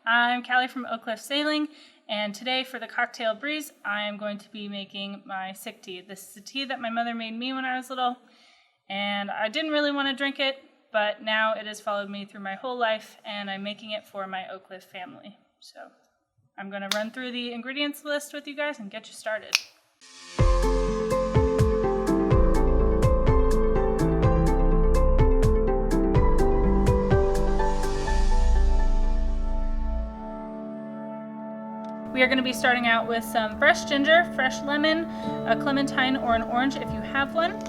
I'm Cali from Oakcliff Sailing, and today for the cocktail breeze, I am going to be making my sick tea. This is a tea that my mother made me when I was little, and I didn't really want to drink it, but now it has followed me through my whole life, and I'm making it for my Oakcliff family. So I'm going to run through the ingredients list with you guys and get you started. We are going to be starting out with some fresh ginger, fresh lemon, a clementine or an orange if you have one,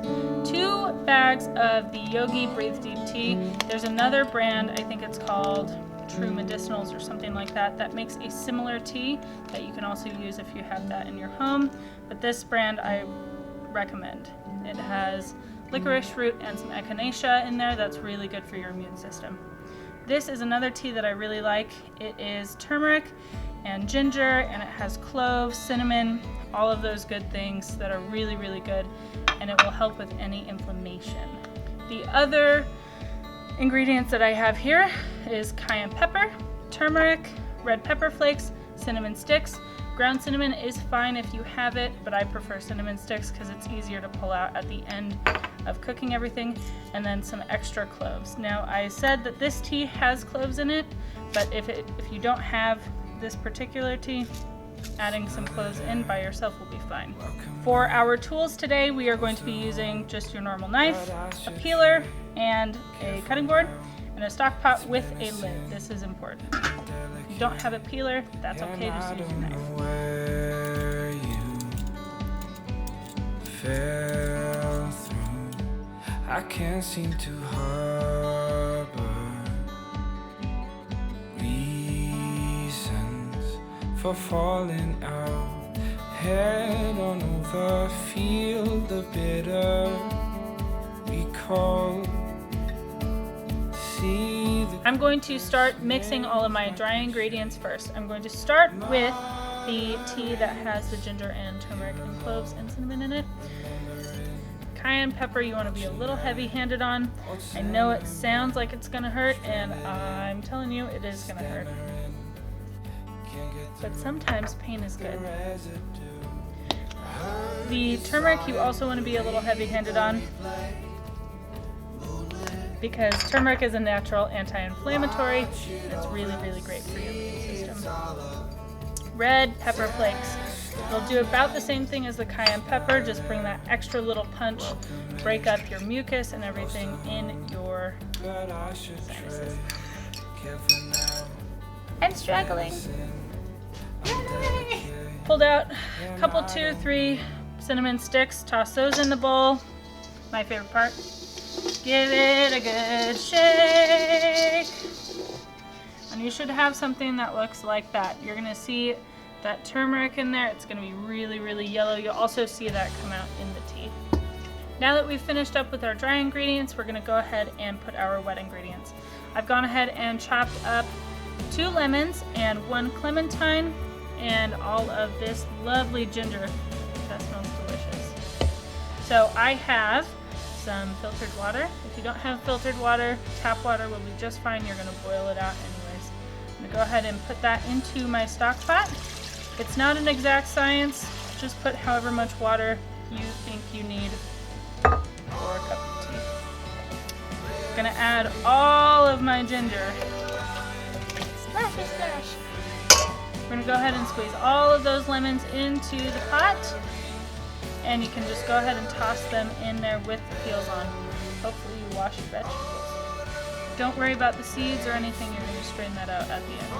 2 bags of the Yogi Breathe Deep tea. There's another brand, I think it's called True Medicinals or something like that, that makes a similar tea that you can also use if you have that in your home. But this brand I recommend. It has licorice root and some echinacea in there. That's really good for your immune system. This is another tea that I really like. It is turmeric and ginger, and it has cloves, cinnamon, all of those good things that are really, really good, and it will help with any inflammation. The other ingredients that I have here is cayenne pepper, turmeric, red pepper flakes, cinnamon sticks. Ground cinnamon is fine if you have it, but I prefer cinnamon sticks because it's easier to pull out at the end of cooking everything, and then some extra cloves. Now, I said that this tea has cloves in it, but if you don't have this particular tea, adding some cloves in by yourself will be fine. For our tools today, we are going to be using just your normal knife, a peeler, and a cutting board, and a stock pot with a lid. This is important. If you don't have a peeler, that's okay, just use your knife. I can't seem to harbor reasons for falling out, head on over, feel the bitter recall. I'm going to start mixing all of my dry ingredients first. I'm going to start with the tea that has the ginger and turmeric and cloves and cinnamon in it. Cayenne pepper you want to be a little heavy-handed on. I know it sounds like it's going to hurt, and I'm telling you it is going to hurt. But sometimes pain is good. The turmeric you also want to be a little heavy-handed on, because turmeric is a natural anti-inflammatory, and it's really, really great for your immune system. Red pepper flakes. They'll do about the same thing as the cayenne pepper, just bring that extra little punch, break up your mucus and everything in your sinuses. I'm struggling. Yay! Pulled out a couple, 2, 3 cinnamon sticks, toss those in the bowl. My favorite part. Give it a good shake. And you should have something that looks like that. You're gonna see that turmeric in there. It's going to be really, really yellow. You'll also see that come out in the tea. Now that we've finished up with our dry ingredients, we're going to go ahead and put our wet ingredients. I've gone ahead and chopped up 2 lemons and 1 clementine and all of this lovely ginger. That smells delicious. So I have some filtered water. If you don't have filtered water, tap water will be just fine. You're going to boil it out anyways. I'm going to go ahead and put that into my stock pot. It's not an exact science, just put however much water you think you need for a cup of tea. I'm gonna add all of my ginger. Splash, splash. We're gonna go ahead and squeeze all of those lemons into the pot, and you can just go ahead and toss them in there with the peels on. Hopefully you wash your vegetables. Don't worry about the seeds or anything, you're gonna strain that out at the end.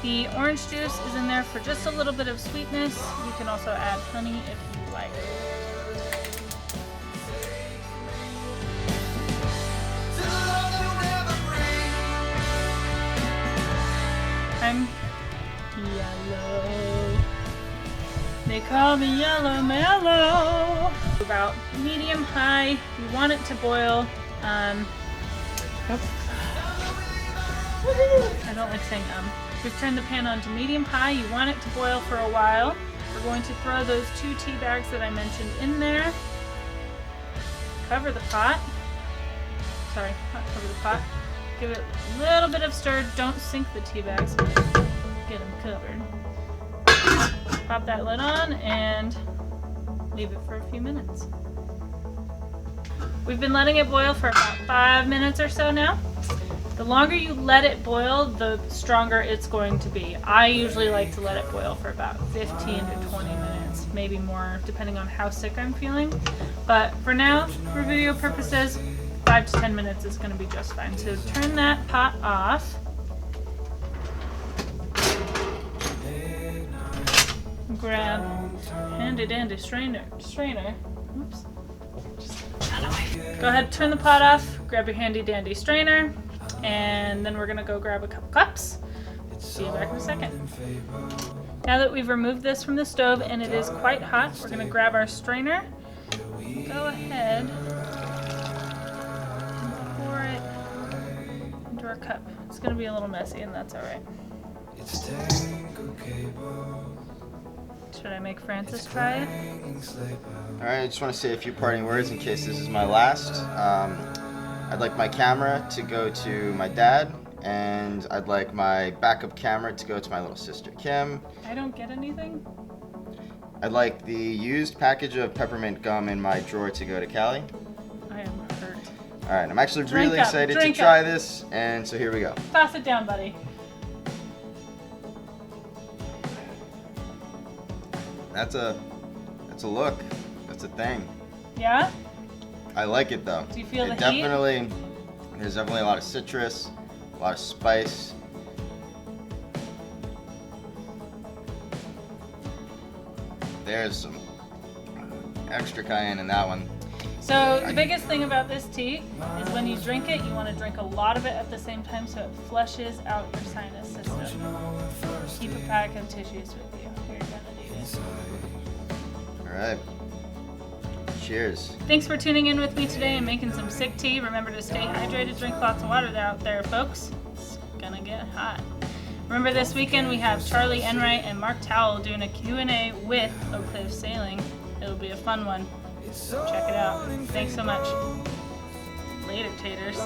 The orange juice is in there for just a little bit of sweetness. You can also add honey if you like. I'm yellow. They call me Yellow Mellow. About medium high. You want it to boil. I don't like saying We've turned the pan on to medium high. You want it to boil for a while. We're going to throw those 2 tea bags that I mentioned in there. Cover the pot. Sorry, not cover the pot. give it a little bit of stir. Don't sink the tea bags, but get them covered. Pop that lid on and leave it for a few minutes. We've been letting it boil for about 5 minutes or so now. The longer you let it boil, the stronger it's going to be. I usually like to let it boil for about 15 to 20 minutes, maybe more, depending on how sick I'm feeling. But for now, for video purposes, 5 to 10 minutes is going to be just fine. So turn that pot off. Grab handy dandy strainer. Oops. Go ahead, turn the pot off, grab your handy dandy strainer, and then we're gonna go grab a couple cups. See you back in a second. Now that we've removed this from the stove and it is quite hot, we're gonna grab our strainer. Go ahead and pour it into our cup. It's gonna be a little messy and that's all right. Should I make Francis try it? Alright, I just want to say a few parting words in case this is my last. I'd like my camera to go to my dad, and I'd like my backup camera to go to my little sister Kim. I don't get anything? I'd like the used package of peppermint gum in my drawer to go to Cali. I am hurt. Alright, I'm actually really excited to try this, and so here we go. Toss it down, buddy. That's a look. That's a thing. Yeah? I like it though. Do you feel the heat? There's definitely a lot of citrus, a lot of spice. There's some extra cayenne in that one. So the biggest thing about this tea is when you drink it, you want to drink a lot of it at the same time so it flushes out your sinus system. Keep a pack of tissues with you. You're gonna need it. Alright. Cheers. Thanks for tuning in with me today and making some sick tea. Remember to stay hydrated, drink lots of water out there, folks. It's gonna get hot. Remember this weekend we have Charlie Enright and Mark Towell doing a Q&A with Oakcliff Sailing. It'll be a fun one. Check it out. Thanks so much. Later, taters.